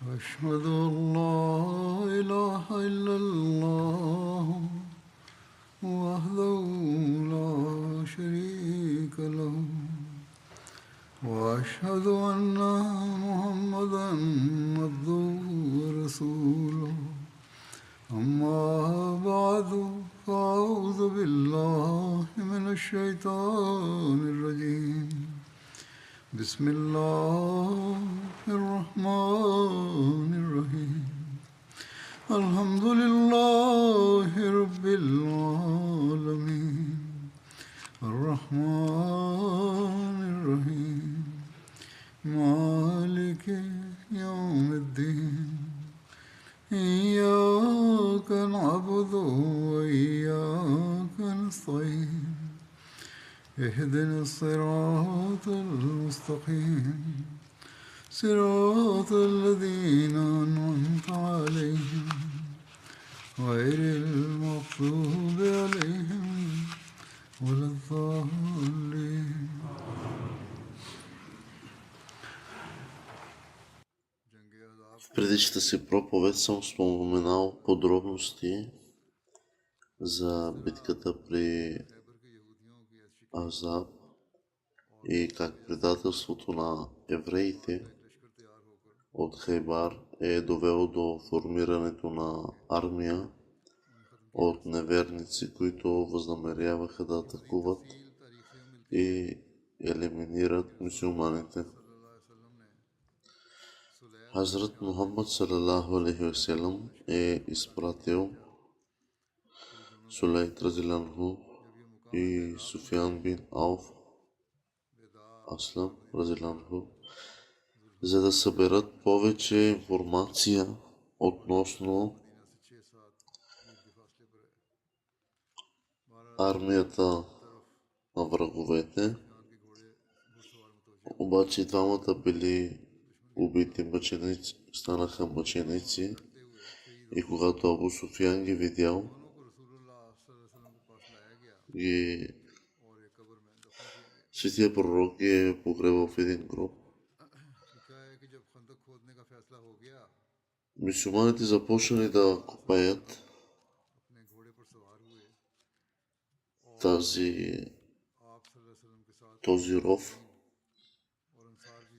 أشهد أن لا إله إلا الله وحده لا شريك له وأشهد أن محمدا عبده ورسوله أما بعد فأعوذ بالله من الشيطان الرجيم بسم الله الرحمن الرحيم الحمد لله رب العالمين الرحمن الرحيم مالك يوم الدين إياك نعبد وإياك نستعين اهدنا الصراط المستقيم صراط الذين أنعمت عليهم غير المغضوب عليهم ولا الضالين. В предишната си проповед съм споменал подробности за битката при Азаб и как предателството на евреите от Хайбар е довело до формирането на армия от неверници, които възнамеряваха да атакуват и елиминират мюсюлманите. Хазрат Мухаммад салалаху алейхи ва салям е изпратил Сулейт разиланху и Суфян бин Ауф Аслам разиланху, за да съберат повече информация относно армията на враговете. Обаче двамата били убити мъченици, станаха мъченици, и когато Абу Суфиян ги видял, светия пророк ги е погребал в един гроб. Мюсюлманите започнали да копаят този ров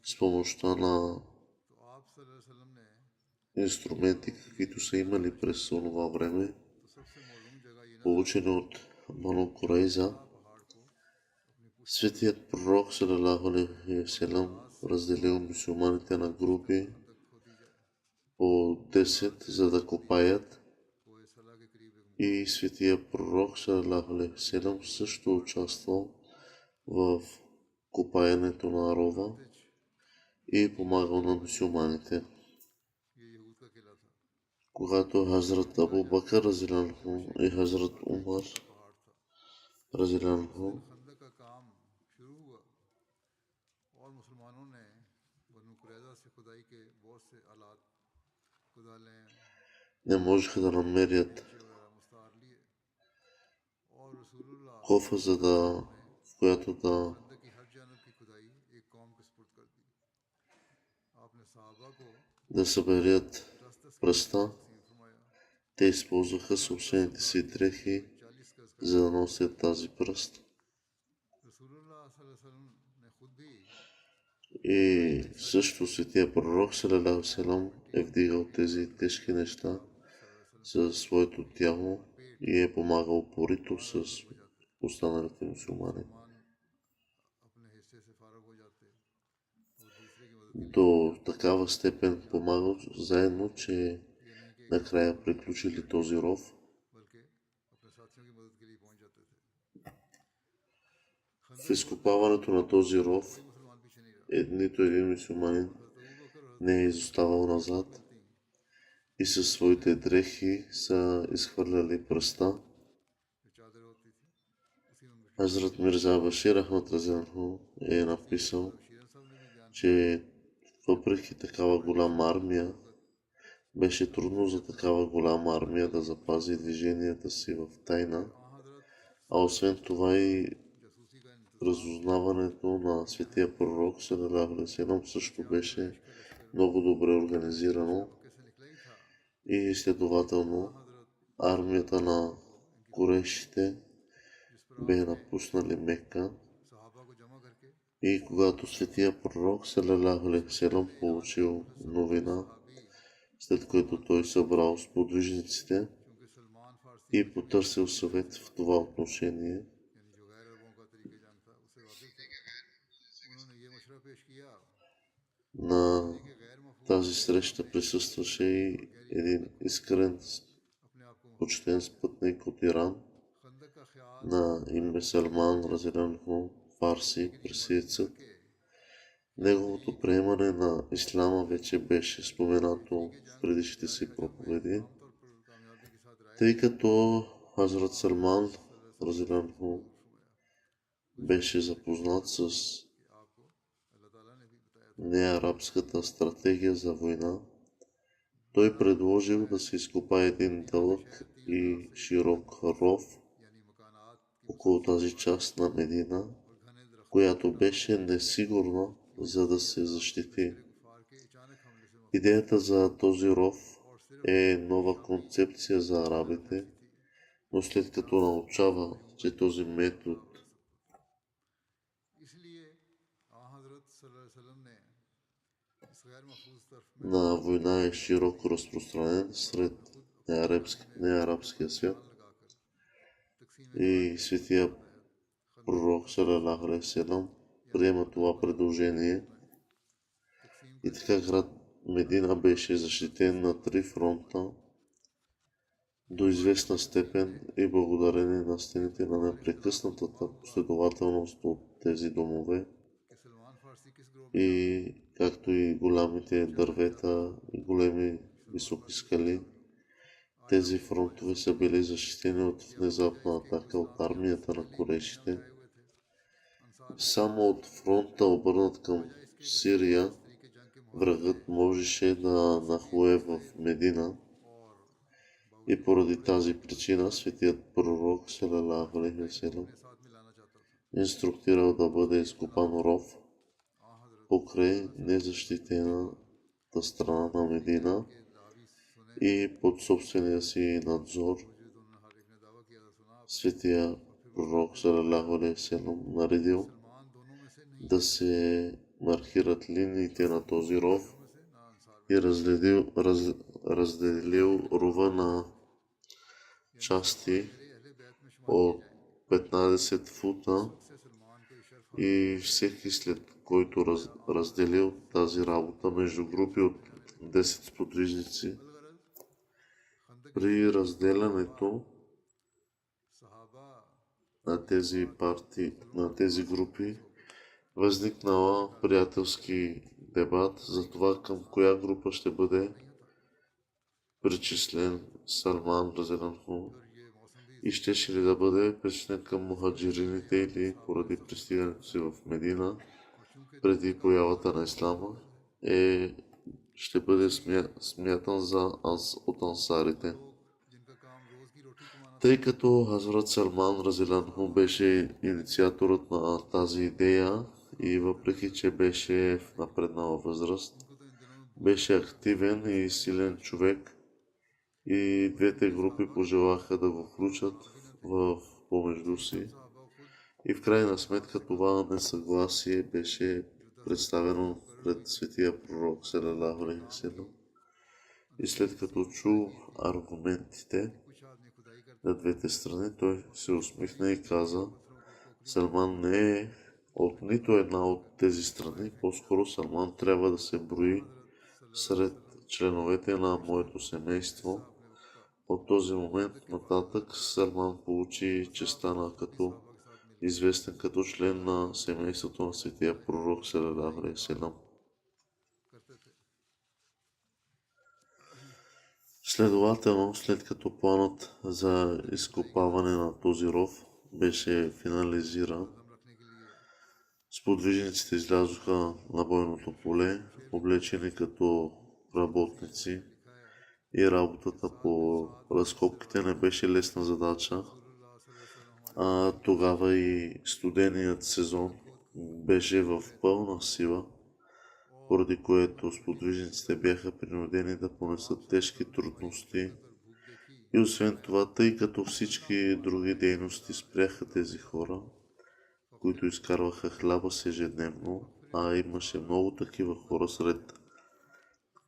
с помощта на инструменти, каквито са имали през това време, получени от Бану Курайза. Светият пророк салалаху алейхи ва салям разделил мюсюлманите на групи по 10, за да копаят, и светият пророк салалаху алейхи ва салям също участвал в копаенето на рова и помагал на мюсюлманите. Когато Хазрат Абу Бакър разиланху и Хазрат Умар разиланху не можеха да намерят кофа, в която да съберат пръста, те използваха собствените си дрехи, за да носят тази пръст. И също светия пророк салалаху алейхи ва салям е вдигал тези тежки неща за своето тяло и е помагал порито с останалите мюсюлмани. До такава степен помагал заедно, че накрая приключили този ров. В изкопаването на този ров нито един мюсюлманин не е изоставал назад и със своите дрехи са изхвърляли пръста. Хазрат Мирза Башир Ахмад разиланху е написал, че въпреки такава голяма армия, беше трудно за такава голяма армия да запази движенията си в тайна, а освен това и разузнаването на светия пророк салалаху алейхи ва салям също беше много добре организирано и следователно армията на Курешите бе напуснали Мека и когато светия пророк салалаху алейхи ва салям получил новина, след което той събрал сподвижниците и потърсил съвет в това отношение, на тази среща присъстваше и един искрен почтен спътник от Иран на име Салман Разиланху Фарси, персиецът. Неговото приемане на исляма вече беше споменато в предишните си проповеди, тъй като Хазрат Салман Разиланху беше запознат с неарабската стратегия за война. Той предложил да се изкопае един дълъг и широк ров около тази част на Медина, която беше несигурна, за да се защити. Идеята за този ров е нова концепция за арабите, но след като научава, че този метод на война е широко разпространен сред неарабския свят, и светия пророк салалаху алейхи ва салям приема това предложение, и така град Медина беше защитен на 3 фронта до известна степен и благодарение на стените на непрекъснатата последователност от тези домове, и както и голямите дървета и големи високи скали. Тези фронтове са били защитени от внезапна атака от армията на Курешите. Само от фронта, обърнат към Сирия, врагът можеше да нахлуе в Медина, и поради тази причина светият пророк салалаху алейхи ва салям инструктирал да бъде изкопан ров покрай незащитената страна на Медина и под собствения си надзор. Светия пророк салалаху алейхи ва салям наредил да се маркират линиите на този ров и разделил рова на части от 15 фута, и всеки след който разделил тази работа между групи от 10 сподвижници. При разделянето на тези групи възникнала приятелски дебат за това към коя група ще бъде причислен Салман Разиланху и щеше ли да бъде причислен към мухаджирините, или поради пристигането си в Медина преди появата на ислама ще бъде смятан от ансарите. Тъй като Хазрат Салман Разиланху беше инициаторът на тази идея и въпреки че беше в напреднала възраст, беше активен и силен човек, и двете групи пожелаха да го включат в помежду си, и в крайна сметка това несъгласие беше представено пред светия пророк салалаху алейхи ва салям, и след като чу аргументите на двете страни, той се усмихна и каза: Салман не е от нито една от тези страни, по-скоро Салман трябва да се брои сред членовете на моето семейство. От този момент нататък Салман получи, че стана известен като член на семейството на светия пророк салалаху алейхи ва салям. Следователно, след като планът за изкопаване на този ров беше финализиран, сподвижниците излязоха на бойното поле, облечени като работници, и работата по разкопките не беше лесна задача. Тогава и студеният сезон беше в пълна сила. поради което сподвижниците бяха принудени да понесат тежки трудности. И освен това, тъй като всички други дейности спряха тези хора, които изкарваха хляба си ежедневно, а имаше много такива хора сред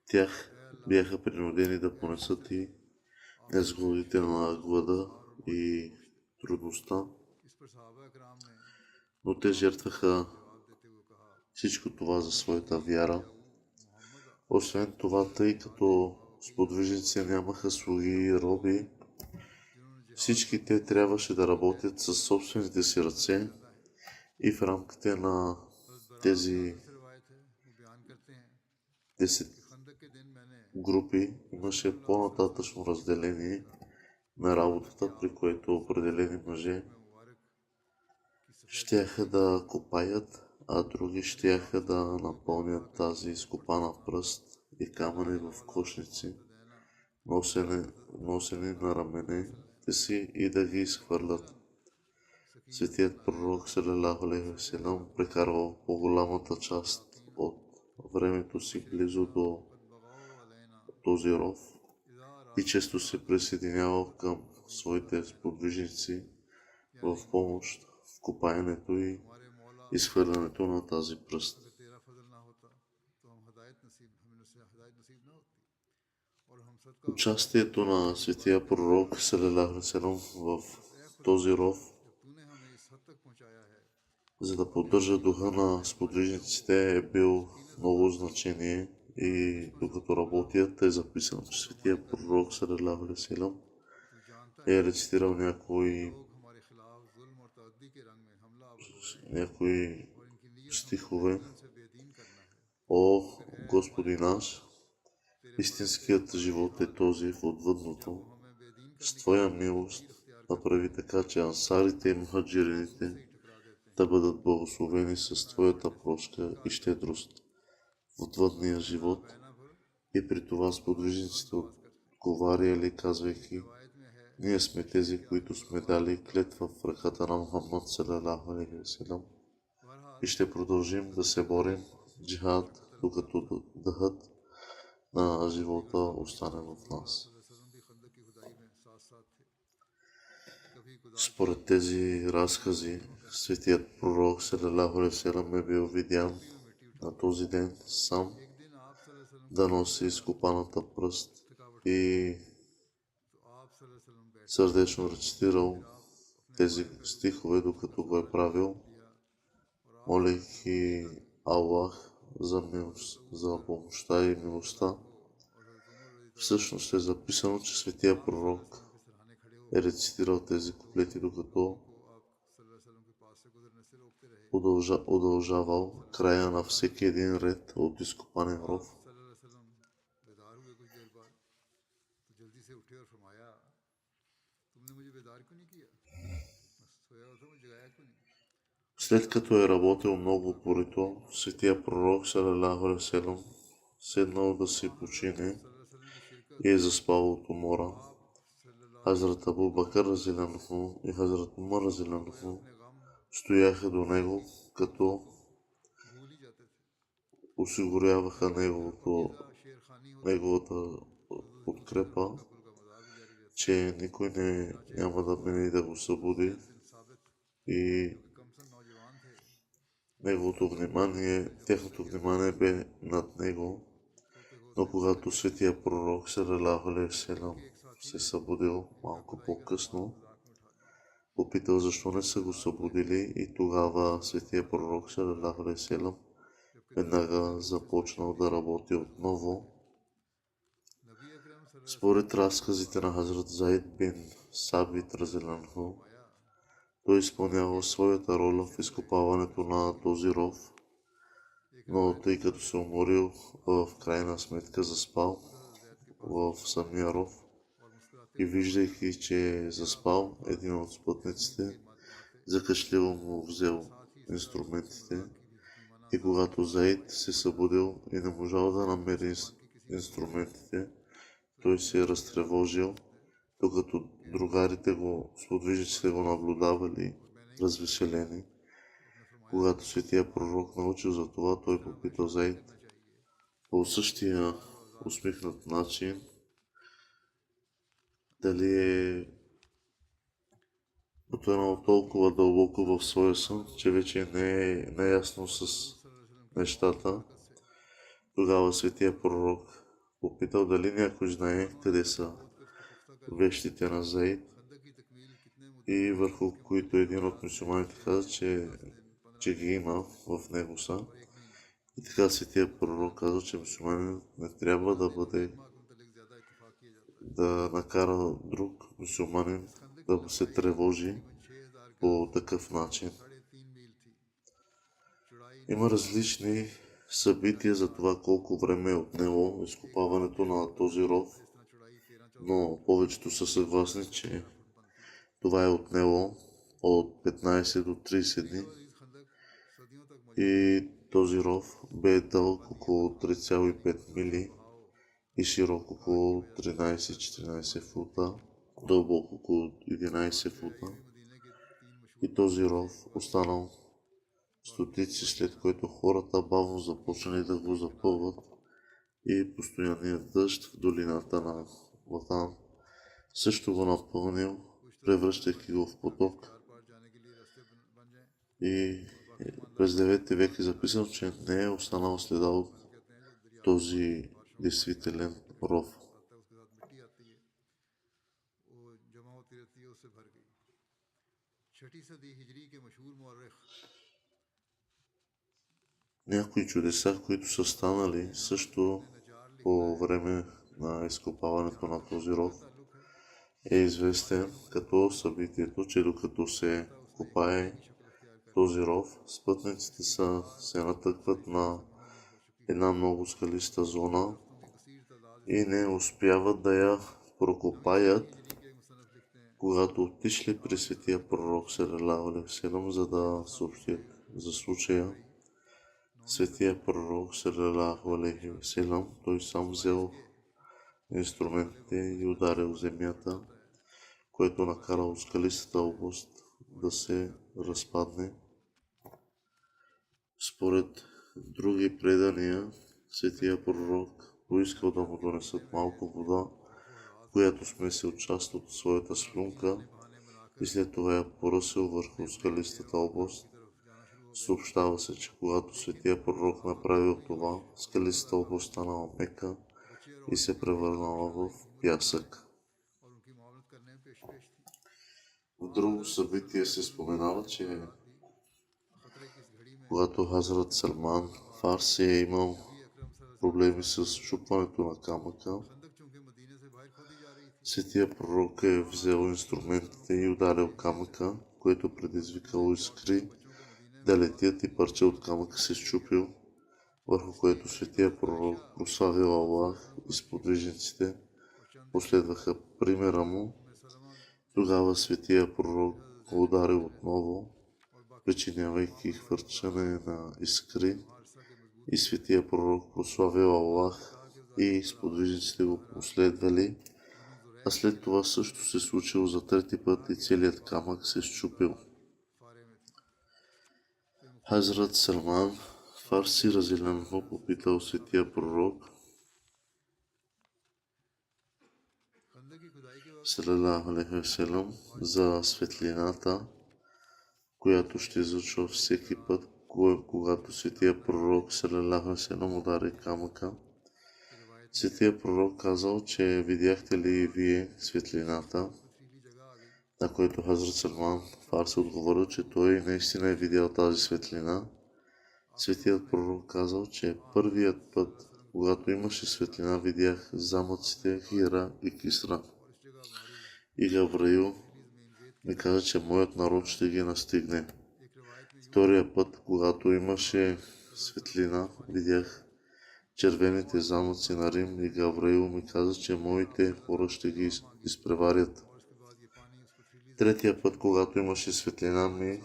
тях, бяха принудени да понесат и незгодите на глада и трудността, но те жертваха всичко това за своята вяра. Освен това, тъй като сподвижници нямаха слуги и роби, всички те трябваше да работят със собствените си ръце и в рамките на тези 10 групи имаше по-нататъчно разделение на работата, при което определени мъже щяха да копаят, а други щяха да напълнят тази изкопана пръст и камъни в кошници, носени на раменете си и да ги изхвърлят. Светият пророк салалаху алейхи ва салям прекарвал по-голямата част от времето си близо до този ров и често се присъединявал към своите сподвижници в помощ в копаенето и изхвърлянето на тази пръст. Участието на светия пророк салалаху алейхи ва салям в този ров, за да поддържа духа на сподвижниците, е бил много значение и докато работят е записано, че светия пророк салалаху алейхи ва салям е рецитирал някои стихове. О, Господи наш, истинският живот е този в отвъдното. С Твоя милост направи така, че ансарите и мухаджирините да бъдат благословени с Твоята прошка и щедрост в отвъдния живот. И при това сподвижниците отговаряли, казвайки: ние сме тези, които сме дали клетва в ръката на Мухаммад салалаху алейхи ва салям и ще продължим да се борим джихад, докато дъхът на живота остане в нас. Според тези разкази, светият пророк салалаху алейхи ва салям е бил видян на този ден сам да носи изкопаната пръст и сърдечно рецитирал тези стихове, докато го е правил, молейки Аллах за помощта и милостта. Всъщност е записано, че светия пророк е рецитирал тези куплети, докато удължавал края на всеки един ред от изкопанен ров. След като е работил много упорито, светия пророк салалаху алейхи ва салям седнал да си почине и е заспал от умора. Хазрат Абу Бакър разияллаху анху и Хазрат Умар разияллаху анху стояха до него, като осигуряваха неговата подкрепа, че никой няма да мине и да го събуди и тяхното внимание бе над него. Но когато светия пророк салалаху алейхи ва салям се събудил малко по-късно, попитал защо не са го събудили и тогава светия пророк салалаху алейхи ва салям веднага започнал да работи отново. Според разказите на Хазрат Заид бин Сабит разияллаху анху, той изпълнявал своята роля в изкопаването на този ров, но тъй като се уморил, в крайна сметка заспал в самия ров и виждайки, че е заспал, един от спътниците закашливо му взел инструментите и когато Заид се събудил и не можал да намери инструментите, той се е разтревожил, докато другарите сподвижниците го наблюдавали развеселени. Когато светия пророк научил за това, той попитал Заид: по същия усмихнат начин, дали е потънал толкова дълбоко в своя сън, че вече не е наясно с нещата. Тогава светия пророк попитал дали някой знае къде са вещите на Заид, и върху които един от мюсюлманите каза, че ги има в него са. И така светия пророк каза, че мюсюлманин не трябва да накара друг мюсюлманин да се тревожи по такъв начин. Има различни събития за това колко време е отнело изкопаването на този ров, но повечето са съгласни, че това е отнело от 15 до 30 дни и този ров бе дълъг около 3,5 мили и широк около 13-14 фута, дълбок около 11 фута. И този ров останал стотици, след което хората бавно започнали да го запълват и постоянният дъжд в долината на Ватан също го напълнил, превръщайки го в поток. И през 9 век е записано, че не е останал следа от този действителен ров. Някои чудеса, които са станали също по време на изкопаването на този ров, е известен като събитието, че докато се копае този ров, спътниците се натъкват на една много скалиста зона и не успяват да я прокопаят. Когато отишли при светия пророк салалаху алейхи ва салям, за да съобщят за случая, светия пророк салалаху алейхи ва салям, той сам взел инструментите и ударил земята, което накарало скалистата област да се разпадне. Според други предания, светия пророк поискал да му донесат малко вода, която смесил част от своята слюнка и след това я поръсил върху скалистата област. Съобщава се, че когато светия пророк направил това, скалистата област станала мека и се превърнала в пясък. В друго събитие се споменава, че когато Хазрат Салман Фарси е имал проблеми с чупването на камъка, светия пророк е взел инструментите и ударил камъка, което предизвикало искри да летят и парче от камъка се счупил, върху което светия пророк прославил Аллах и сподвижниците последваха примера му. Тогава светия пророк го ударил отново, причинявайки хвърчане на искри, и светия пророк прославил Аллах и сподвижниците го последвали, а след това също се случило за трети път и целият камък се счупил. Хазрат Салман Фарси разилянно попитал светия пророк салалаху алейхи ва салям за светлината, която ще излъчва всеки път, когато светия пророк салалаху алейхи ва салям удари камъка. Светия пророк казал, че видяхте ли вие светлината, на което Хазрат Салман Фарси отговорил, че той наистина е видял тази светлина. Светият пророк казал, че първият път, когато имаше светлина, видях замъците Хира и Кисра. И Гавраил ми каза, че моят народ ще ги настигне. Втория път, когато имаше светлина, видях червените замъци на Рим и Гавраил ми каза, че моите хора ще ги изпреварят. Третия път, когато имаше светлина, ми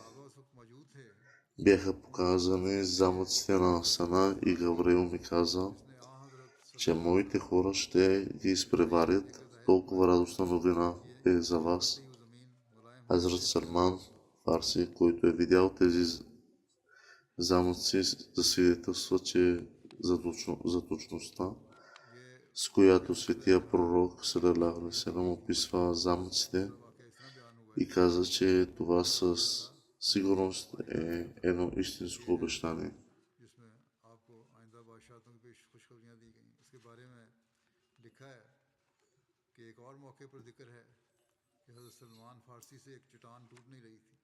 бяха показани замъците на Сана и Гавраил ми каза, че моите хора ще ги изпреварят. Толкова радостна новина е за вас. Хазрат Салман Фарси, който е видял тези замъци, засвидетелства, че за точността, с която светия пророк салалаху алейхи ва салям описва замъците и каза, че това със сигурност е едно истинско обещание. जिसमें आपको आइंदा बादशाहों की पेश खुशखबरियां दी गई। इसके बारे में लिखा है कि एक और मौके पर जिक्र है कि हज़रत सलमान फारसी से एक चट्टान टूट नहीं रही थी,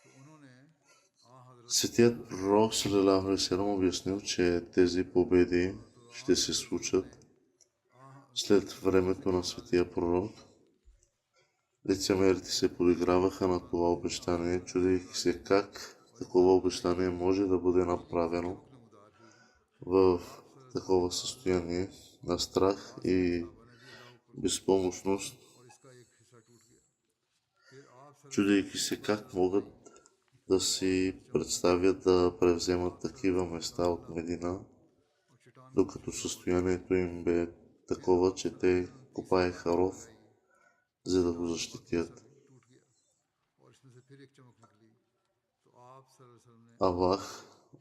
तो उन्होंने आ हज़रत Светият пророк салалаху алейхи ва салям обяснил, че тези победи ще се случат след времето на светия пророк. Лицемерите се подиграваха на това обещание, чудейки се как такова обещание може да бъде направено в такова състояние на страх и безпомощност, और इसका एक हिस्सा टूट गया। फिर आप чудейки се как могат да си представят да превземат такива места от Медина, और चट्टान докато състоянието им бе такова, че те копаеха ров, за да го защитят. टूट गया और इसमें से फिर एक चमक निकली, तो आप सल्लल्लाहु अलैहि वसल्लम ने Аллах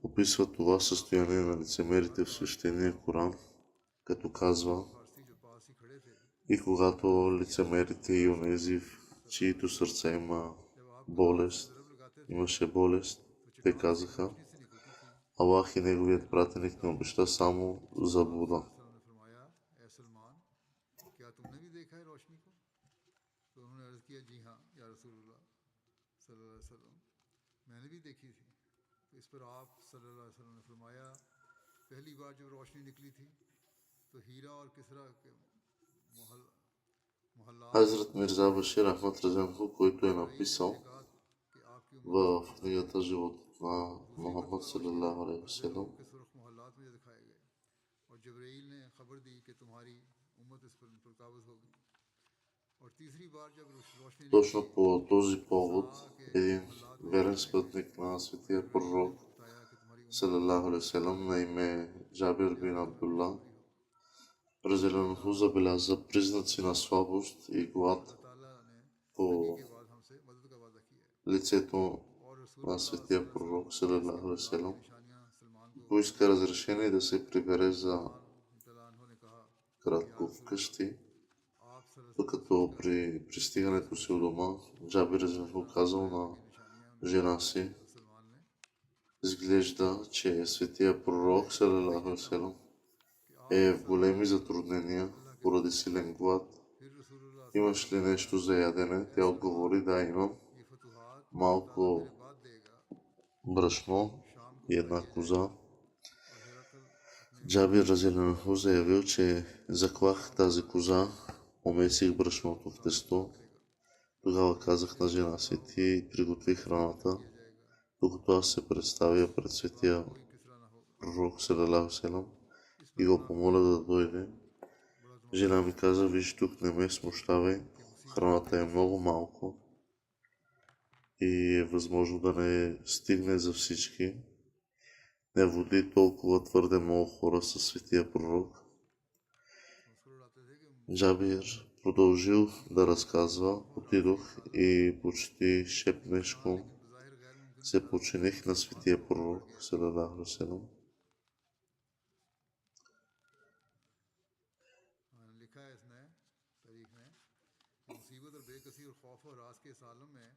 описва това състояние на лицемерите в свещения Коран, като казва: फारसी जो पास ही खड़े थे, и когато лицемерите и онези, в чието сърце имаше болест, те казаха: रोशनी से निकलती थी। Аллах и неговият пратеник не обеща само заблуда. सल्लल्लाहु अलैहि वसल्लम ने फरमाया, ए सलमान, क्या तुमने भी देखा है रोशनी को? तो उन्होंने अर्ज किया, जी हाँ या रसूलुल्लाह सल्लल्लाहु अलैहि वसल्लम, मैंने भी देखी थी। तो इस पर आप सल्लल्लाहु अलैहि वसल्लम ने फरमाया, पहली बार जब रोशनी निकली थी तो हीरा और किसरा के मोहल्लात Хазрат Мирза Башир Ахмад Разянху, който е написал कहा कि आपकी в книгата Животът на Мухаммад салалаху алейхи ва салям, के सुर्ख मोहल्लात में दिखाए गए और जबरील ने खबर दी कि तुम्हारी उम्मत इस पर काबज होगी। और तीसरी बार जब रोशनी точно по този повод един верен спътник на светия пророк बताया कि तुम्हारी салалаху алейхи ва салям на име Джабир бин Абдулла разделено забеляза признаци на слабост и глад ताला ने по के बाद हमसे मदद का वादा किया है лицето और रसूल на светия пророк салалаху алейхи ва салям. निशानियां सलमान को Поиска разрешение да се прибере за तलान ने कहा кратко вкъщи, आप सल्लल्लाहु докато при пристигането си у дома Джабир разделено казал на жена си: सलमान ने изглежда, че светия пророк салалаху алейхи ва салям е в големи затруднения поради силен глад. फिर रसूलुल्लाह Имаш ли нещо за ядене? Тя отговори: да, имам ये फतूहात малко बाद देगा। брашно и една коза. और हिरकल अपने Джабир разделено заявил, че заклах тази коза, омесих брашното в тесто. Тогава казах на жена си: ти приготви храната, докато аз се представя пред светия कोई किसरा ना होगा। пророк салалаху алейхи ва салям и го помоля да дойде. Жена ми каза: виж, тук не ме смущавай, храната е много малко и е възможно да не стигне за всички. Не води толкова твърде много хора със светия пророк. मसरूर आते थे कि Джабир продължил да разказва: отидох и почти шепнешко ज़ाहिर गैर मुमकिन се подчиних на светия пророк салалаху алейхи ва салям. लिखा है इसने तारीख में कि मुसीबत और बेकसी और खौफ और राज के इस आलम में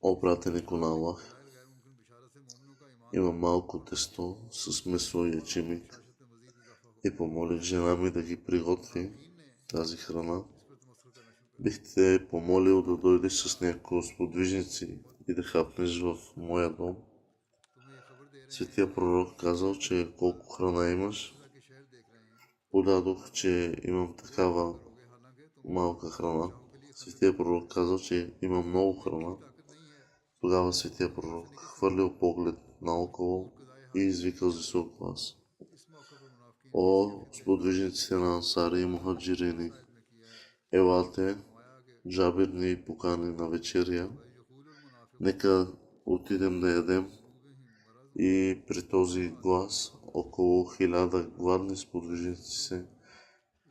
О, пратенику на Аллах, ज़ाहिर गैर मुमकिन बिशारत से मोमिनों का ईमान има малко тесто с месо и ечемик शाशत में मजीद इजाफा हो। и помолих жена ми да ги приготви दीन ने тази храна. इस पर तमस्कुर करना शुरू कर Бих те помолил да дойдеш с някои сподвижници и да хапнеш в моя дом. तुम्हें ये खबर दे रहे हैं Светия пророк казал, че колко храна имаш. अल्लाह के शहर देख रहे हैं Подадох, че имам такава करोगे हालांकि तुम малка храна. शाहों के लिए Светия пророк казал, че има много храна. ताकत नहीं है। Тогава светия пророк хвърлил поглед наоколо и извикал с висок глас: इस मौके पर मुनाफिकीन о, сподвижниците на ансари и мухаджирини, में किया है। елате, फरमाया कि Джабир ни покани на вечеря, यकूल मुनाफिक нека отидем да ядем. मरज И при този глас около 1000 гладни сподвижници се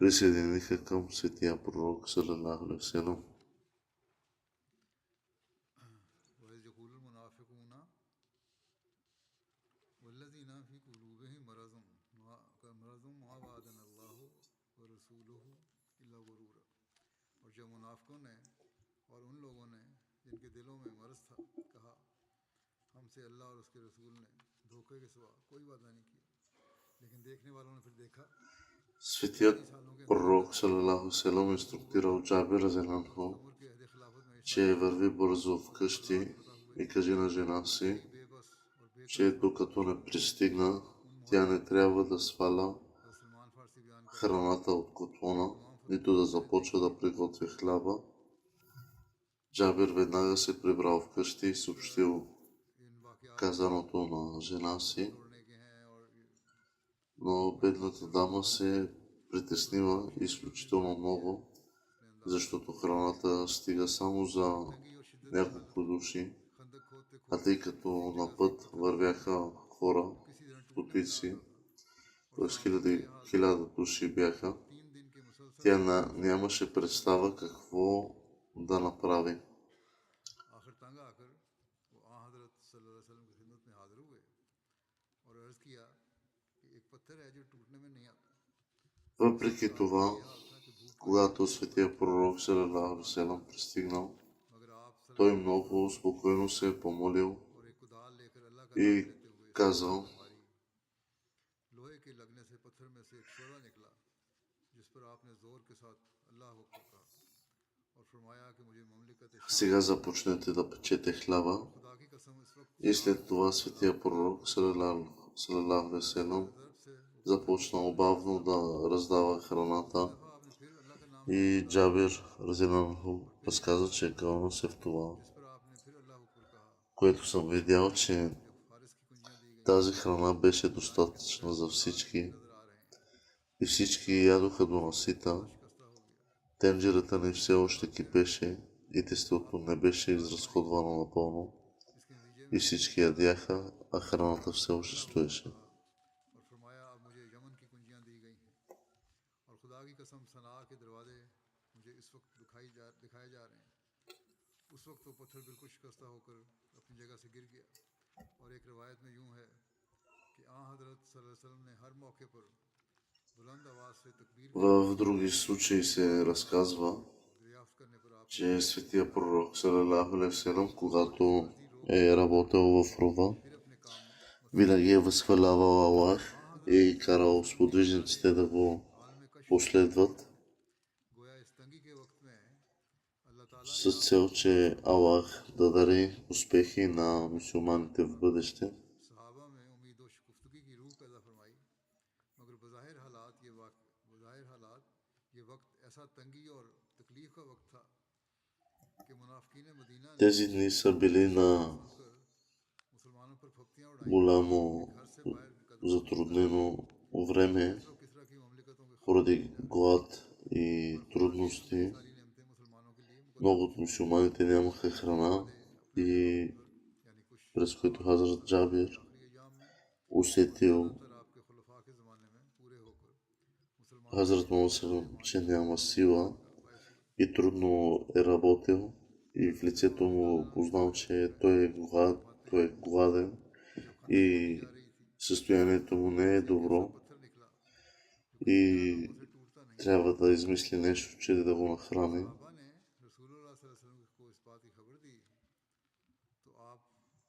присъединиха към светия пророк салалаху алейхи ва салям. यकूल मुनाफिकूना वल्लज़ीना फी कुलूबिहिम मरज़ुन मा और जब मुनाफिकों ने और उन लोगों ने जिनके दिलों में मर्ज था कहा हमसे अल्लाह और उसके रसूल ने धोखे के सिवा कोई वादा नहीं किया, लेकिन देखने वालों ने फिर देखा Светият пророк салалаху селам инструктирал Джабир разенанху, तमर के अहद खिलाफत में че върви бързо вкъщи и кажи на жена си, बेबस और बेकस че докато не пристигна, тя не трябва да сваля सलमान फारसी बयान कर храната от котлона, нито да започва да приготвя хляба. Джабир веднага се прибрал вкъщи и съобщил इन वाकयात казаното на жена си, तोड़ने के हैं और но бедната дама се притеснила изключително много, защото храната стига само за तंगी और शिद्दत няколко души, खंदक खोदते а тъй като на път вървяха хора, किसी तरह टूटने में стотици, और т.е. хиляда души бяха, 3 दिन के मुसलसल тя нямаше представа какво да направи. आखिर तंग आकर वो आ हजरत सल्लल्लाहु अलैहि वसल्लम की खिदमत में हाजिर हुए और अर्ज किया कि एक पत्थर है जो टूटने में नहीं आता। Въпреки това, ये हाल था कि भूख когато светия пророк салалаху алейхи ва салям пристигнал, मगर आप той много спокойно се е помолил और एक कुदाल लेकर अल्लाह का и नाम लेते हुए казал, मारी। लोहे के लगने से पत्थर में से एक शोला निकला जिस पर आपने जोर के साथ अल्लाह अकबर कहा और फरमाया कि मुझे ममलिकत शाम сега започнете да печете хляба. खुदा की कसम इस वक्त И след това светия пророк салалаху алейхи ва салям दर्द से започнал бавно да раздава храната. दफा आपने फिर अल्लाह का नाम И Джабир разинанху разказа, че кълна се в това, जिस पर आपने फिर अल्लाह अकबर कहा което съм видял, че जब फारिस की कुंजियां दी गई тази храна беше достатъчна за всички नजर आ रहे हैं и всички ядоха до насита. शिकस्ता हो गया Тенджерата ни все още кипеше и тестото не беше изразходвано напълно इसके नतीजे и में всички ядяха, а храната все още стоеше. और फरमाया अब मुझे यमन की कुंजियां दी गई हैं और खुदा की कसम सना के दरवाजे मुझे इस वक्त दिखाए जा रहे हैं। उस वक्त वो पत्थर बिल्कुल शिकस्ता होकर अपनी जगह से गिर गया और एक रिवायत में यूं है कि आ हजरत सल्लल्लाहु अलैहि वसल्लम ने हर मौके पर बुलंद आवाज से तकबीर В други случаи се разказва, दरियाफ्त करने पर आप че светия пророк салалаху алейхи ва салям, когато е работил в рова, फिर अपने काम में винаги е възхвалявал Аллах и е карал сподвижниците да го आलम कश последват गोया इस तंगी के वक्त में अल्लाह ताला ने с цел, че Аллах да дари успехи на мюсюлманите в бъдеще. सहाबा में उम्मीद और शगुफ्तगी की रूह पैदा फरमाई मगर बज़ाहिर हालात ये वक्त ऐसा तंगी और तकलीफ का वक्त था कि मुनाफिकीन मदीना ने Тези дни са били на सुनकर मुसलमानों पर फप्तियां उड़ाई голямо घर से बाहर कदम затруднено време किसरा की ममलिकतों के поради глад и трудности. सारी नेमतें मुसलमानों के लिए Много от мюсюлманите нямаха храна и यानी कुछ през което Хазрат Джабир आखिरी अयाम में усетил तर आपके खुलफा के ज़माने में पूरे होकर मुसलमान Хазрат Мусалам, че няма сила и трудно е работил и в лицето му познал, че той е гладен и състоянието му не е добро पत्थर निकला и उसे टूटता नहीं। трябва да измисли нещо, че да го нахрани. सहाबा ने रसूलुल्लाह सल्लल्लाहु अलैहि वसल्लम को इस बात की खबर दी तो आप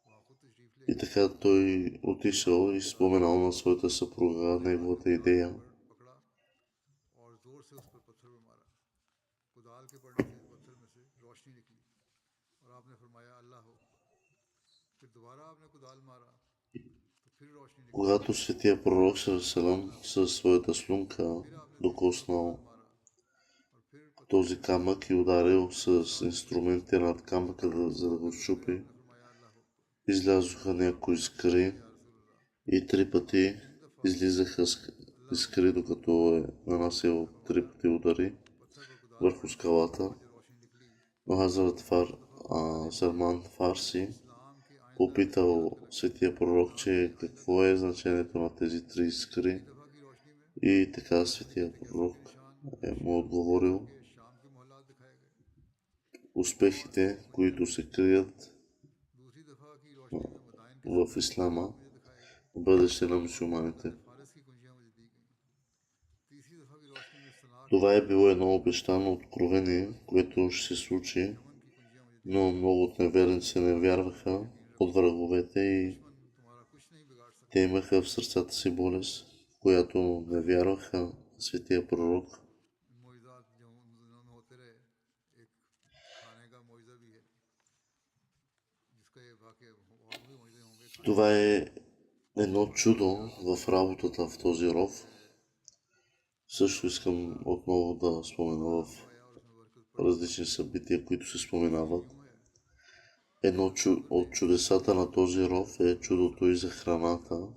वहाँ खुद तशरीफ ले И така той отишъл и споменал на своята съпруга неговата идея. पकड़ा और जोर से उस पर पत्थर पर मारा। कुदाल के पड़ने से पत्थर में से रोशनी निकली और आपने फरमाया अल्लाह हो। फिर दोबारा आपने कुदाल मारा तो फिर रोशनी निकली, Когато светия пророк Салам със своята слунка докоснал मारा और फिर पत्थर този камък и ударил с инструментите над камъка, за да го щупи, ने फरमाया अल्लाह हो излязоха някои искри या रसूलुल्लाह। и 3 пъти излизаха искри, докато е нанасил 3 пъти удари पत्थर पर कुदाल върху скалата. जो रोशनी निकली Но Хазрат Салман Фарси इस्लाम के आइंदा попитал светия пророк, че какво е значението на тези 3 искри, दफा की रोशनी में и така светия пророк му отговорил, के शाम के मोहल्लात दिखाए गए। успехите, които се крият दूसरी दफा की रोशनी में मदाइन के в ислама, मुझे दिखाए गए। бъдеще на мусулманите. फारस की कुंजियां मुझे दी गई। तीसरी दफा की रोशनी में सना Това е било едно обещано откровение, което ще се случи, но много от неверници не вярваха от враговете и те имаха в сърцата си болест, в която не вярваха в светия пророк. Това е едно чудо в работата в този ров. Също искам отново да спомена в различни събития, които се споменават. Едно от чудесата на този ров е чудото и за храната.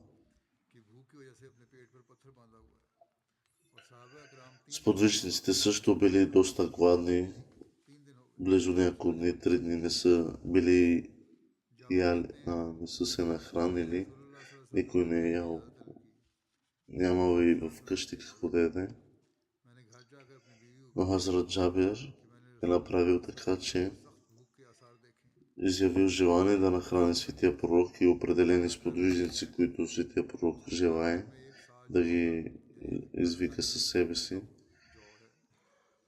Сподвижниците също били доста гладни. Близо няколко дни, 3 дни не са били яли, не са се нахранили. Никой не е ял. Нямал и в къщи какво да яде. Но Хазрат Джабир е направил така, че изявил желание да нахрани светия пророк и определени сподвижници, които светия пророк желае да ги извика със себе си.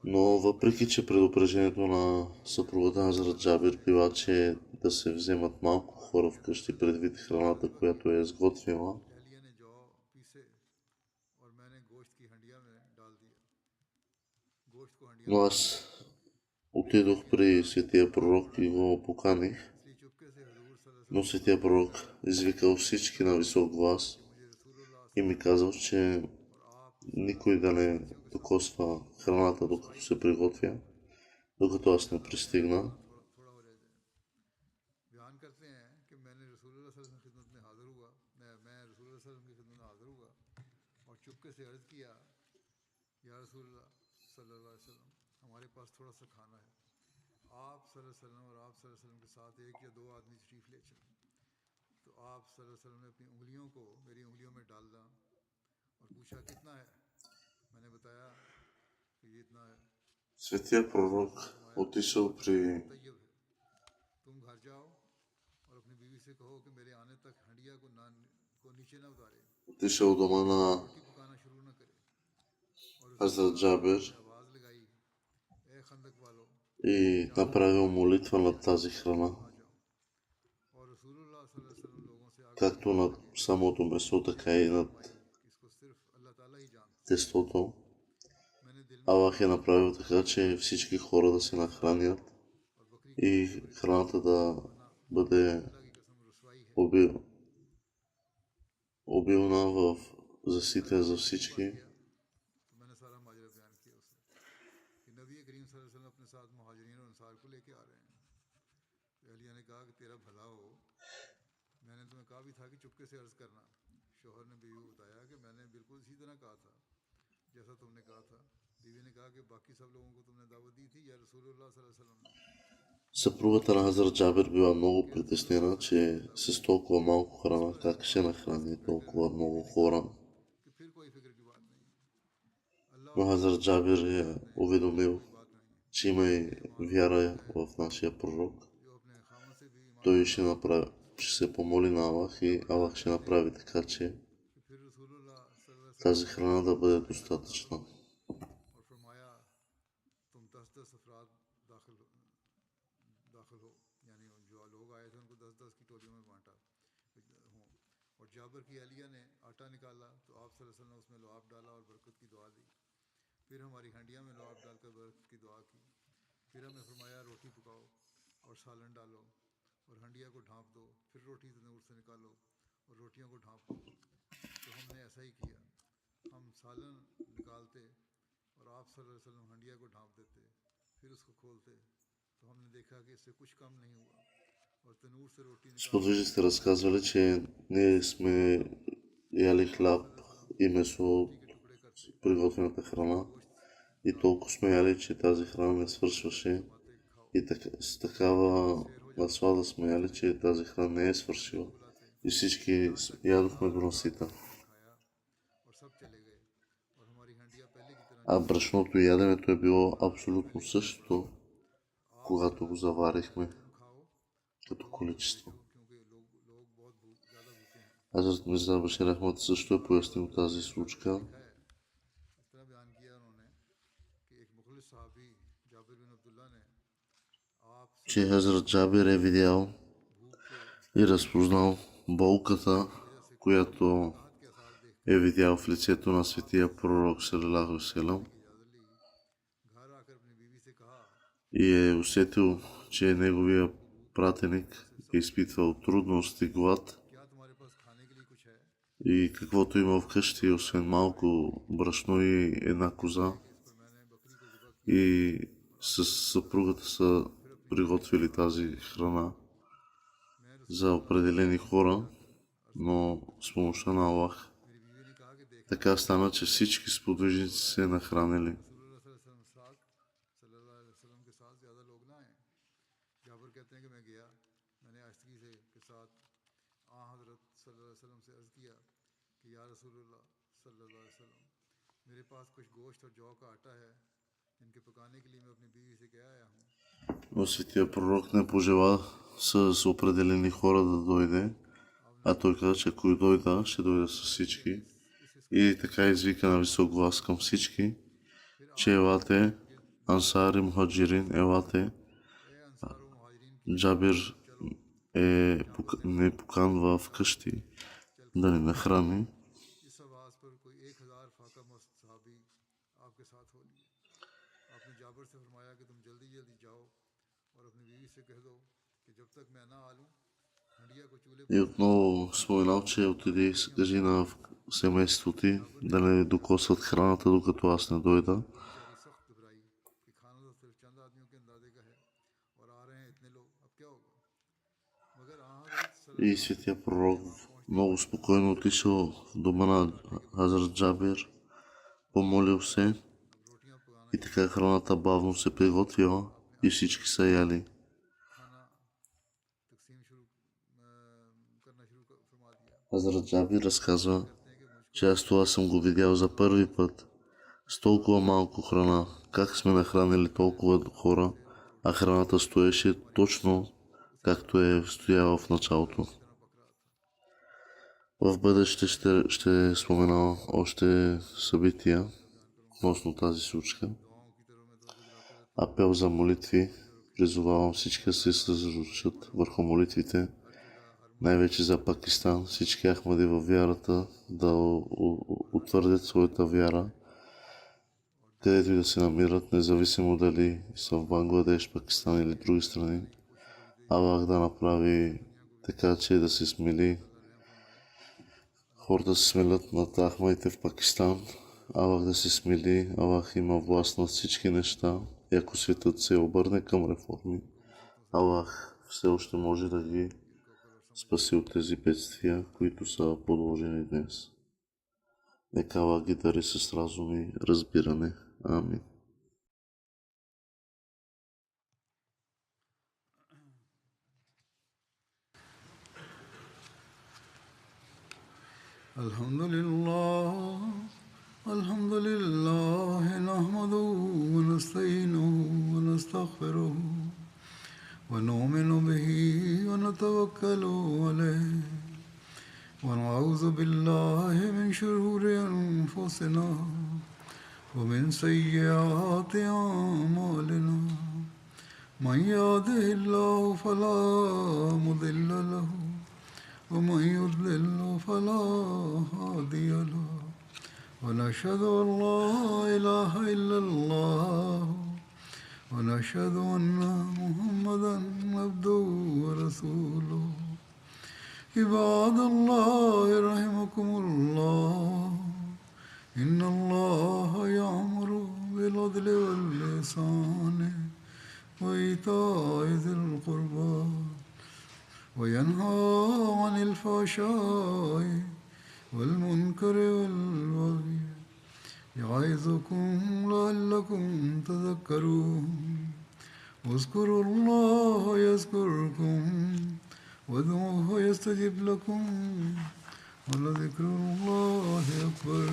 Но въпреки, че предупреждението на съпругата Хазрат Джабир била, че да се вземат малко хора вкъщи предвид храната, която е изготвила, но аз отидох при светия пророк и го поканих, но светия пророк извикал всички на висок глас и ми казал, че никой да не докосва храната, докато се приготвя, докато аз не пристигна. Светия пророк отишъл при отишъл дома на Хазрат Джабир и направил молитва над тази храна, както над самото месо, така и над тестото. Аллах е направил така, че всички хора да се нахранят и храната да бъде обилна в заситен за всички. Съпругата на Хазрат Джабир била много притеснена, че с толкова малко храна как ще нахрани толкова много хора. Но Хазрат Джабир е уведомил, че има и вяра в нашия пророк. Той ще се помоли на Аллах и Аллах ще направи така, че тази храна да бъде достатъчна. Сподвижниците разказвали, че ние сме яли хляб и месо от приготвената храна и толкова сме яли, че тази храна не свършваше и с такава наслада сме яли, че тази храна не е свършила и всички ядохме до насита. А брашното и яденето е било абсолютно същото, когато го заварихме като количество. Хазрат Мирза Башир Ахмад също е пояснил тази случка. मुखलिस साहबी जाबिर बिन अब्दुल्ला ने आप че Хазрат Джабир е видял भूख के и разпознал болката, която राहत के आसार देख е видял в лицето на светия пророк салалаху алейхи ва салям, की इजाजत ली घर आकर अपनी बीवी से कहा и е усетил, че неговия пратеник е изпитвал трудност и глад क्या तुम्हारे पास खाने के लिए कुछ है и каквото има вкъщи, освен малко брашно и една коза, इस पर मैंने बकरी को ज़िबा किया и с съпругата са приготвили тази храна मैं за определени хора, но с помощта на Аллах. मेरी बीवी ने कहा कि देखा Така стана, че всички сподвижници се нахранили. रसूलुल्लाह सल्लल्लाहु अलैहि वसल्लम के साथ ज़्यादा लोग ना आए जाबिर कहते हैं कि मैं गया मैंने आहिस्तगी से के साथ हज़रत सल्लल्लाहु अलैहि वसल्लम से अर्ज़ किया कि या रसूलुल्लाह सल्लल्लाहु अलैहि वसल्लम मेरे पास कुछ गोश्त और जौ का आटा है जिनके पकाने के लिए मैं अपनी बीवी से कह आया हूँ Но светия пророк не пожела с определени хора да дойде, а той каза, че ако дойда, ще дойда с всички. И така извика на висок глас към всички, че елате, ансар и мухаджирин, елате. ए अंसार व मुहाजिरीन की Джабир не поканва вкъщи да ни нахрани. इस आवाज़ पर कोई 1000 फाका मस्त सहाबी आपके साथ हो लिए आपने जाबिर से फरमाया कि तुम जल्दी जल्दी जाओ और अपनी बीवी से कह दो कि जब तक मैं ना आ लूँ हंडिया को चूल्हे И отново споменал, че отиди и кажи на семейството ти да не докосват храната, докато аз не дойда. बेचारी सख्त घबराई कि खाना तो सिर्फ चंद आदमियों के अंदाजे का है और आ रहे हैं इतने लोग अब क्या होगा मगर И светия пророк много спокойно отишъл в дома на Хазрат Джабир, помолил се रोटियां पकाना и така храната бавно се приготвила и всички са яли. खाना तकसीम करना शुरू फरमा दिया Хазрат Джабир разказва, че аз това съм го видял за първи път с толкова малко храна. Как сме нахранили толкова хора, а храната стоеше точно както е стояла в началото. В бъдеще ще спомена още събития относно тази случка. Апел за молитви. Призовавам всички да се съсредоточат върху молитвите, най-вече за Пакистан. Всички ахмади във вярата да утвърдят своята вяра, където и да се намират, независимо дали са в Бангладеш, Пакистан или други страни. Аллах да направи така, че да се смели. Хората се смелят над ахмадите в Пакистан. Аллах да се смели. Аллах има власт над всички неща. И ако светът се обърне към реформи, Аллах все още може да ги спаси от тези бедствия, които са подложени днес. Нека Аллах ги дари с разум и разбиране. Амин. الحمد لله نحمده ونستعينه ونستغفره ونؤمن به ونتوكل عليه ونعوذ بالله من شرور أنفسنا ومن سيئات أعمالنا من يهده الله فلا مضل له ومن يضلل فلا هادي له ونشهد أن لا إله إلا الله ونشهد أن محمدا عبده ورسوله عباد الله رحمكم الله إن الله يأمر بالعدل والإحسان وإيتاء ذي القربى وينهى عن الفحشاء والمنكر والبغي يعظكم لعلكم تذكرون واذكروا الله يذكركم وادعوه يستجب لكم ولذكر الله أكبر